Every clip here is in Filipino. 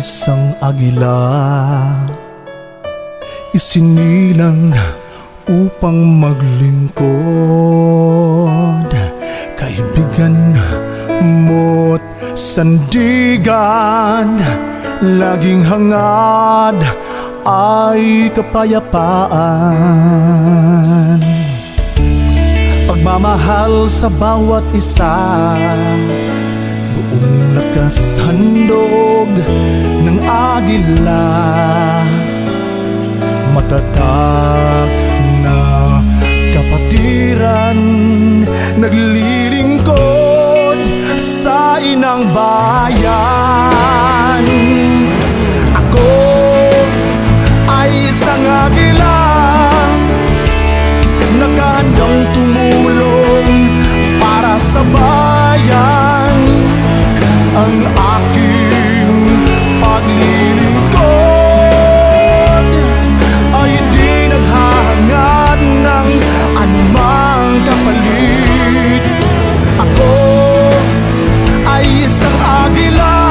isang agila, isinilang upang maglingkod. Kaibigan mo't sandigan, laging hangad ay kapayapaan. Pagmamahal sa bawat isa, buong lakas handog ng agila, matatag na kapatiran, naglilingkod sa inang bayan. Ako ay isang agila, nakahandang tumulong para sa bayan. Ang aking paglilingkod ay di naghahangad ng anumang kapalit. Ako ay isang agila,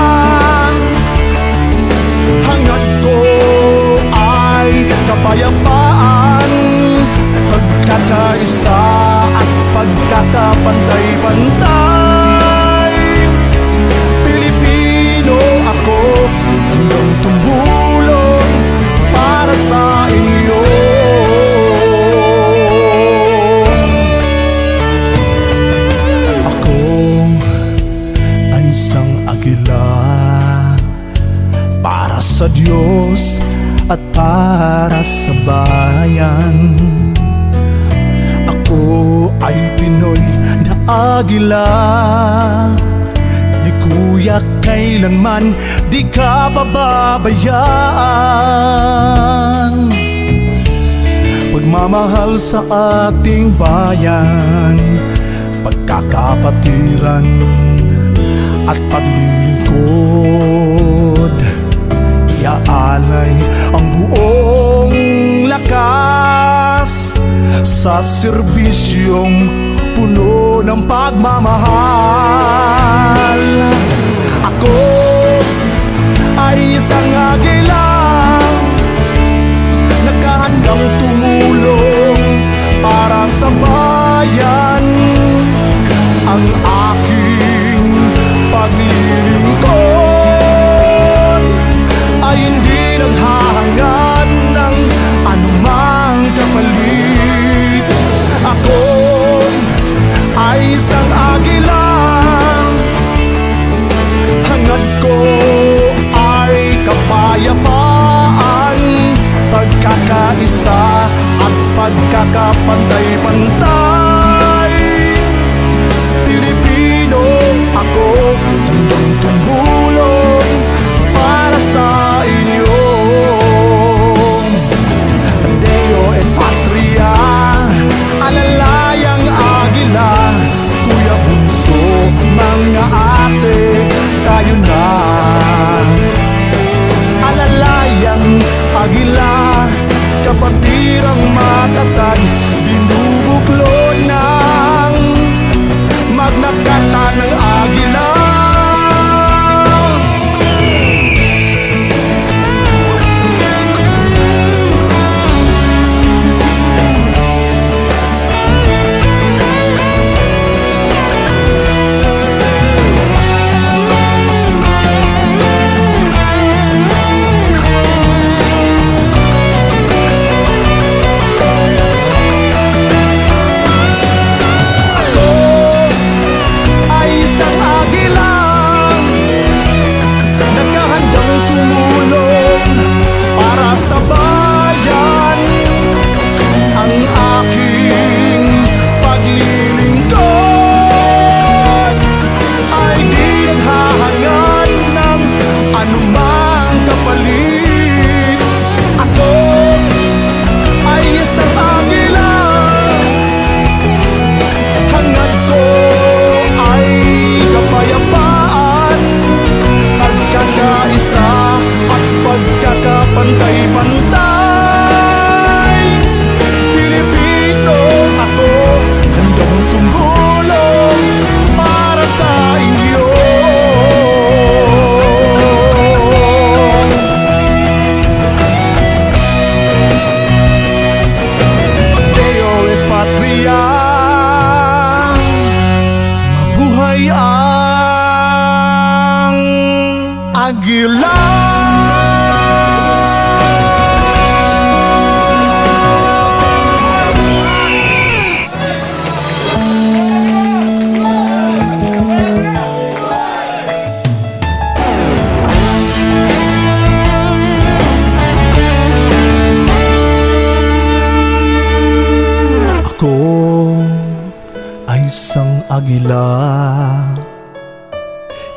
hangad ko ay kapayapaan, pagkakaisa at pagkakapantay-pantay. Pilipino ako, handang tumulong para sa inyo. Ako ay isang agila, para sa Diyos at para sa bayan. Ako ay Pinoy na agila, ni Kuya kailanman di ka pababayaan. Pagmamahal sa ating bayan, pagkakapatiran at paglilingkod, iaalay ang buong lakas sa serbisyong puno ng pagmamahal. Ako ay isang agila, nakahandang tumulong para sa bayan. Ang aking paglilingkod ay hindi naghahangad ng anumang kapalit. Ako ay isang agila, hangad ko ay kapayapaan, pagkakaisa at pagkakapantay-pantay. Pilipino ako, handang tumulong para sa inyo. Deo et Patria, alalayang agila, Kuya Bunso, mga ate, tayo na. Alalayang agila, kapatirang matatag, binubuklod ng Magna Carta ng agila. agila. Ako ay isang agila,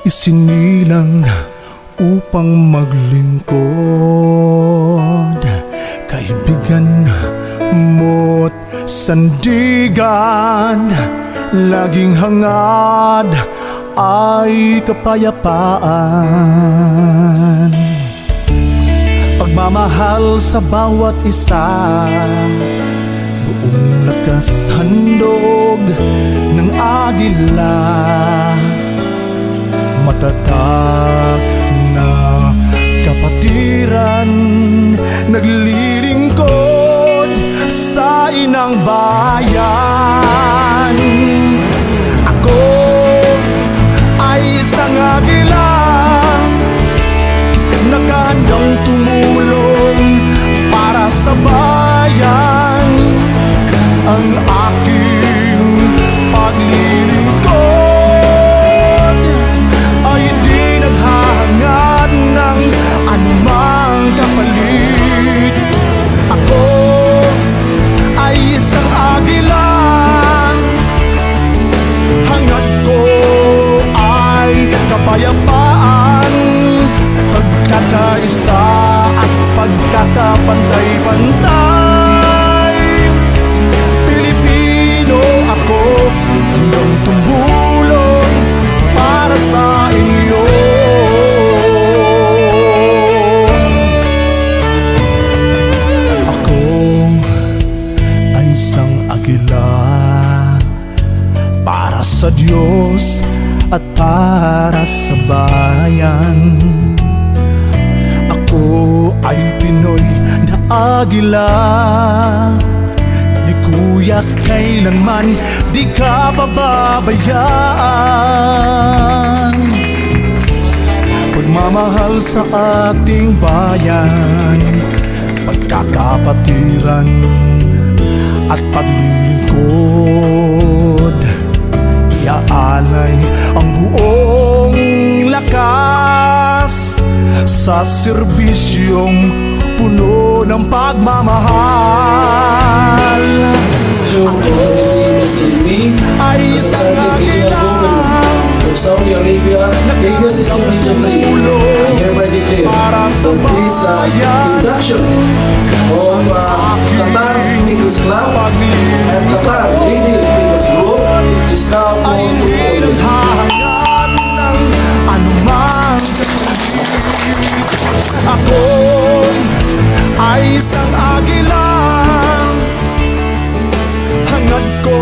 isinilang upang maglingkod, kaibigan mo't sandigan, laging hangad ay kapayapaan. Pagmamahal sa bawat isa, buong lakas handog ng agila, matatag na kapatiran, naglilingkod sa inang bayan. Ako ay isang agila, nakahandang tumulong para sa bayan. Ang aking paglilingkod ay di naghahangad ng anumang kapalit. Ako ay isang agila, hangad ko ay kapayapaan, pagkakaisa at pagkakapantay-pantay. Pilipino ako, handang tumulong para sa inyo. Ako ay isang agila, para sa Diyos at para sa bayan. Ako ay Pinoy na agila, ni Kuya kailanman di ka pababayaan. Pagmamahal sa ating bayan, pagkakapatiran at paglilingkod, iaalay ang buong lakas sa serbisyong puno ng pagmamahal. Ako ay isang agila, Saudi Arabia, Vegas is Region 3. I hereby declare para sa that this bayan. induction of Qatar Eagles Club and Qatar Leading Eagles Group is now ay on hindi to naghahangad ng anumang kapalit. Ako ay isang agila, hangad ko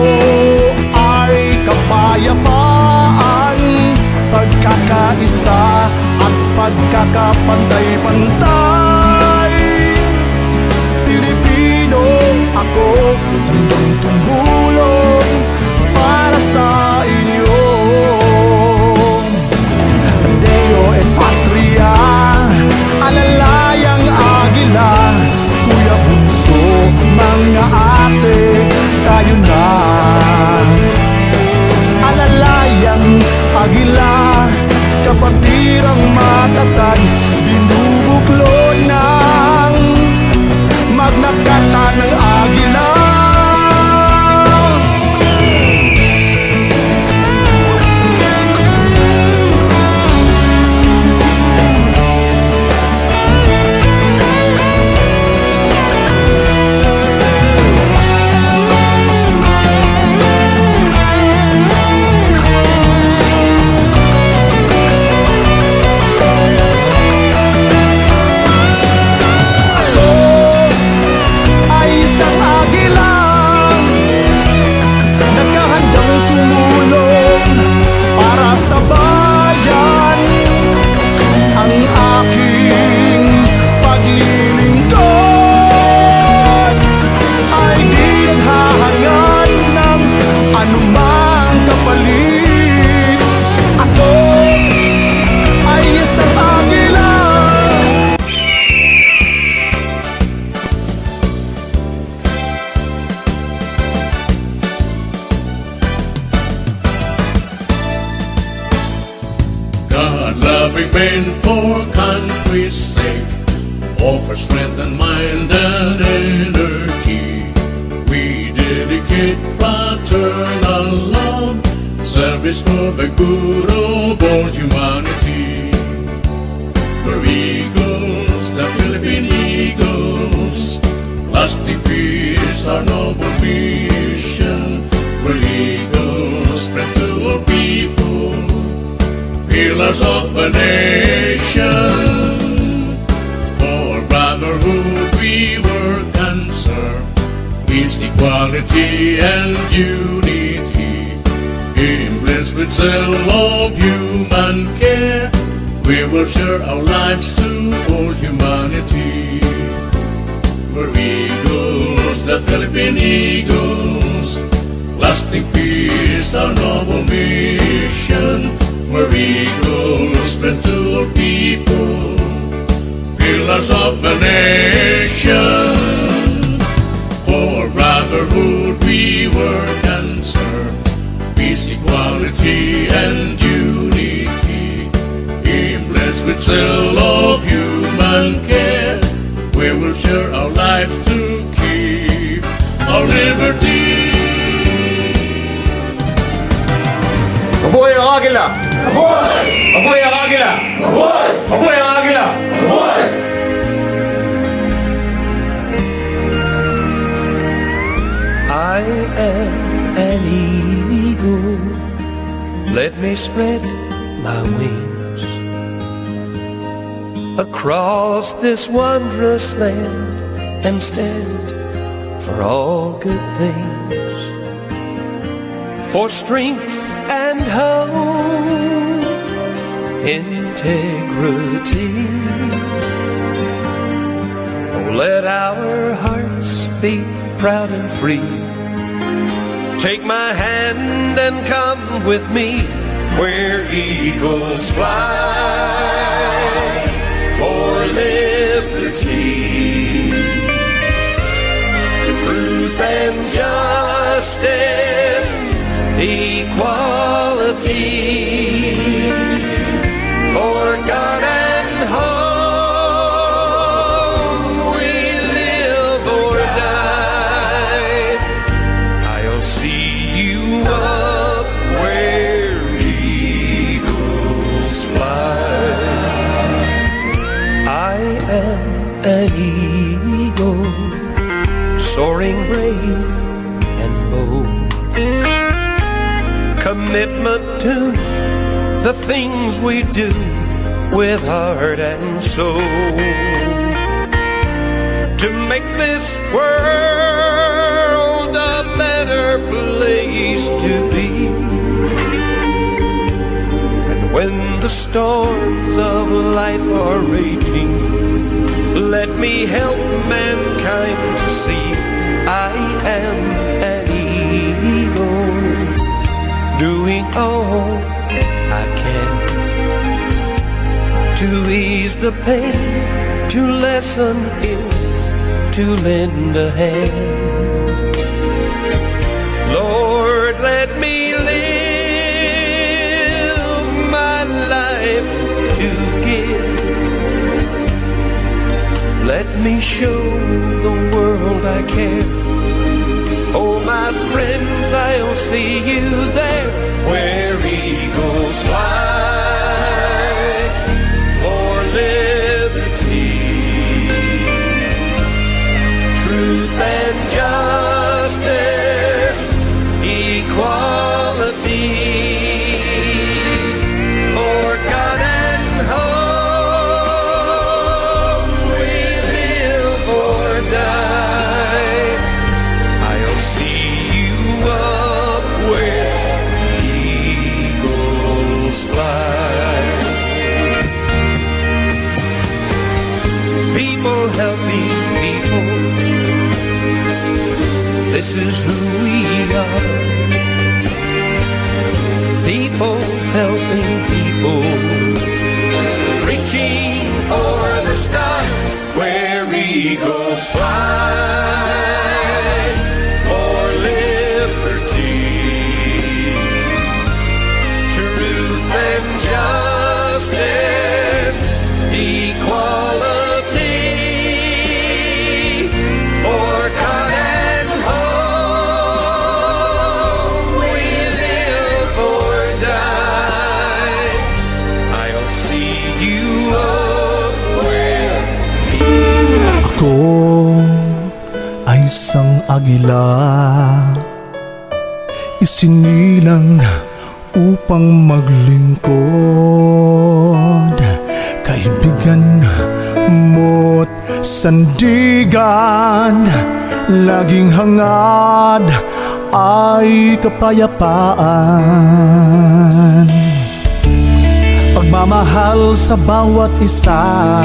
ay kapayapaan, pagkakaisa at pagkakapantay-pantay. Pilipino ako, handang tumulong para sa inyo. Deo et Patria, alalayang agila, Kuya Bunso, mga ate, tayo na. Alalayang agila, kapatirang matatag, binubuklod ng Magna Carta ng agila. for country's sake, all for strength and mind and energy. We dedicate fraternal love, service for the good of all humanity. We're eagles, the Philippine Eagles, lasting peace, our noble mission. We're eagles, spread to all people, pillars of a nation. For brotherhood we work and serve, peace, equality, and unity. Blessed with self-love, human care, we will share our lives to all humanity. We're eagles, the Philippine Eagles, lasting peace, our noble mission. We're eagles, blessed to all people, pillars of the nation. For brotherhood we work and serve, peace, equality, and unity. Blessed with self-love, human care, we will share our lives to keep our liberty. Mabuhay ang Agila! Mabuhay ang Agila! Mabuhay ang Agila! I am an eagle. Let me spread my wings across this wondrous land and stand for all good things, for strength and hope, integrity. Oh, let our hearts be proud and free. Take my hand and come with me where eagles fly for liberty, to truth and justice, equality, for God and home we live or die. I'll see you up where eagles fly. I am an eagle, soaring brave and bold. Commitment to the things we do with heart and soul, to make this world a better place to be. And when the storms of life are raging, let me help mankind to see I am an eagle, doing all I can to ease the pain, to lessen ills, to lend a hand. Lord, let me live my life to give. Let me show the world I care. Oh, my friends, I'll see you there where eagles fly for liberty, truth and justice, equality, for God and home we live or die. I'll see you up where eagles fly. People helping people, this is who we are. People helping people, reaching for the stars where eagles fly for liberty, truth and justice, Ako ay isang agila, isinilang upang maglingkod. Kaibigan mo't sandigan, laging hangad ay kapayapaan. Pagmamahal sa bawat isa,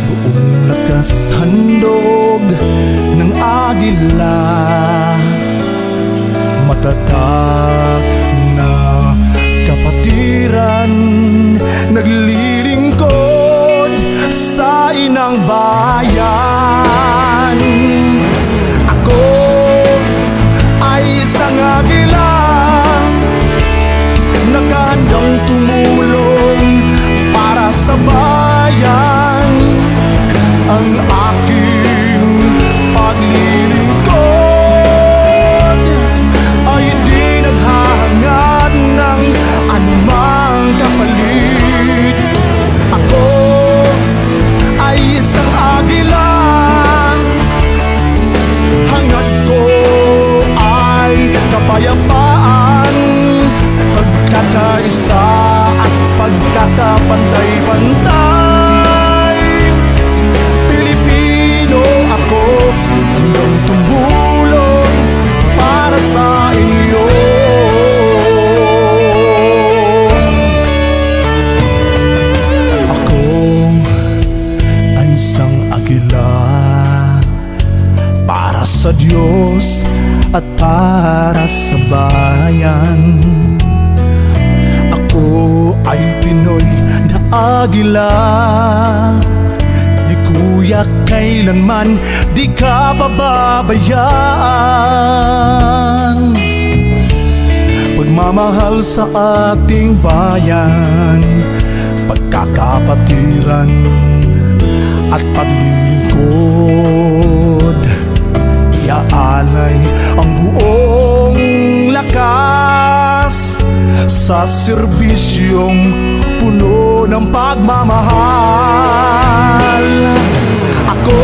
buong lakas handog ng agila. Matatag na kapatiran, naglilingkod sa inang bayan. Ako ay isang agila, nakahandang tumulong para sa bayan. Ang aking paglilingkod ay hindi naghahangad ng anumang kapalit. Ako ay isang agila, hangad ko ay kapayapaan, pagkakaisa at pagkakapantay-pantay. Pilipino ako, handang tumulong para sa inyo. Ako ay isang agila, para sa Diyos at para sa bayan. Ako ay Pinoy na agila, ni Kuya kailanman di ka pababayaan. Pagmamahal sa ating bayan, pagkakapatiran at paglilingkod, iaalay ang buong lakas sa serbisyong puno ng pagmamahal. Ako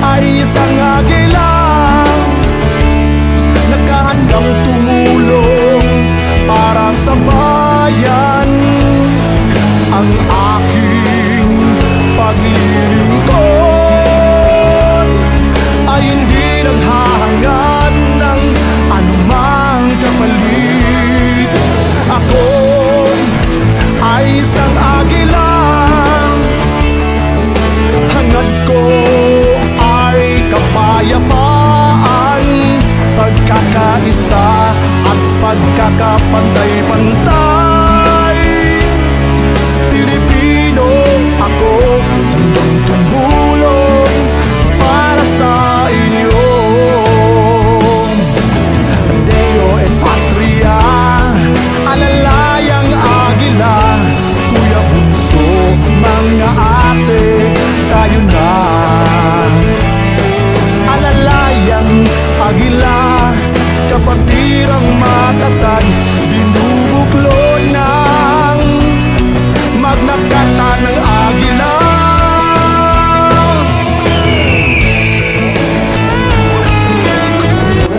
ay isang agila, nakahandang tumulong para sa bayan. Ang aking paglilingkod ay hindi naghahangad ng anumang kapalit. Ako ay isang agila, hangad ko ay kapayapaan, pagkakaisa at pagkakapantay-pantay. Pilipino ako, handang tumulong para sa inyo. Deo et Patria, alalayang agila, Kuya Bunso, mga ate, tayo na. Alalayang agila, kapatirang matatag, binubuklod ng Magna Carta ng agila.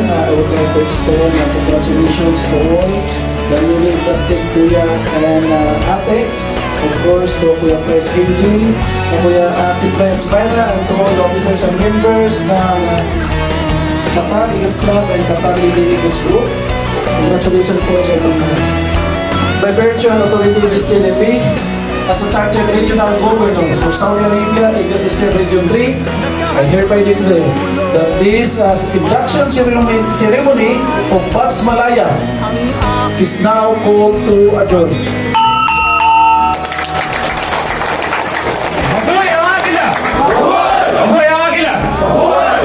I would like to extend congratulations to all the newly inducted Kuya and Ate. Of course, to Kuya Press AJ, to Kuya Ate Press Myra, and to all the officers and members ng Qatar Eagles Club and Qatar Leading Eagles Group. Congratulations po sa mga. By virtue and authority of this TNP, as a chartered regional governor of Saudi Arabia in this Eastern Region 3, I hereby declare that this induction ceremony of Bats Malaya is now called to adjourn. Mabuhay ang agila! Mabuhay ang agila!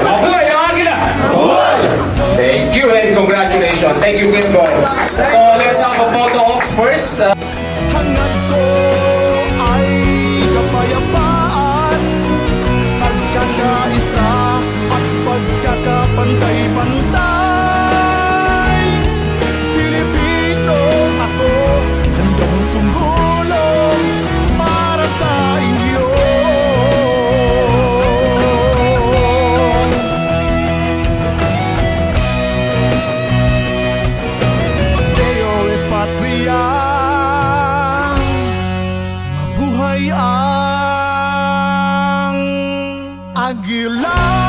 Mabuhay ang agila! Thank you and congratulations. Thank you, Vinco. So let's have a photo ops first. Hangad ko ay kapayapaan, pagkakaisa at pagkakapantay-pantay. Pilipino ako, handang Agila